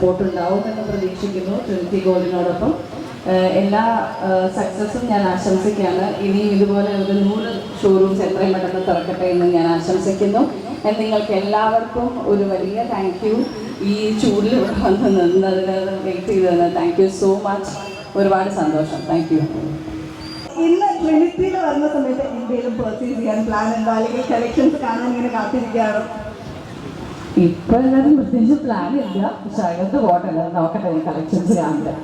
Support ഉണ്ടാവുമെന്ന് പ്രതീക്ഷിക്കുന്നു. Trinity ഗോൾഡിനോടൊപ്പം എല്ലാ സക്സസ്സും ഞാൻ ആശംസിക്കുകയാണ്. ഇനിയും ഇതുപോലെ ഒരു 100 ഷോറൂംസ് എത്രയും പെട്ടെന്ന് തുറക്കട്ടെ എന്ന് ഞാൻ ആശംസിക്കുന്നു. നിങ്ങൾക്ക് എല്ലാവർക്കും ഒരു വലിയ താങ്ക് യു. ഈ ചൂടിൽ ഇവിടെ വന്ന് നിന്നതിന് വെയിറ്റ് ചെയ്തതിന് താങ്ക് യു സോ മച്ച്. ഒരുപാട് സന്തോഷം. Thank you. ഇന്ന് ട്രിനിറ്റിയിൽ വരുന്ന സമയത്ത് എന്തെങ്കിലും പർച്ചേസ് ചെയ്യാൻ പ്ലാൻ ഉണ്ടോ, അല്ലെങ്കിൽ കളക്ഷൻസ് കാണാൻ ഇങ്ങനെ കാത്തിരിക്കുകയാണോ? ഇപ്പൊ എല്ലാവരും പ്രത്യേകിച്ച് പ്ലാൻ ഇല്ല, പക്ഷെ അകത്ത് പോട്ടെ, നോക്കട്ടെ കളക്ഷൻസ് കാണട്ടെ.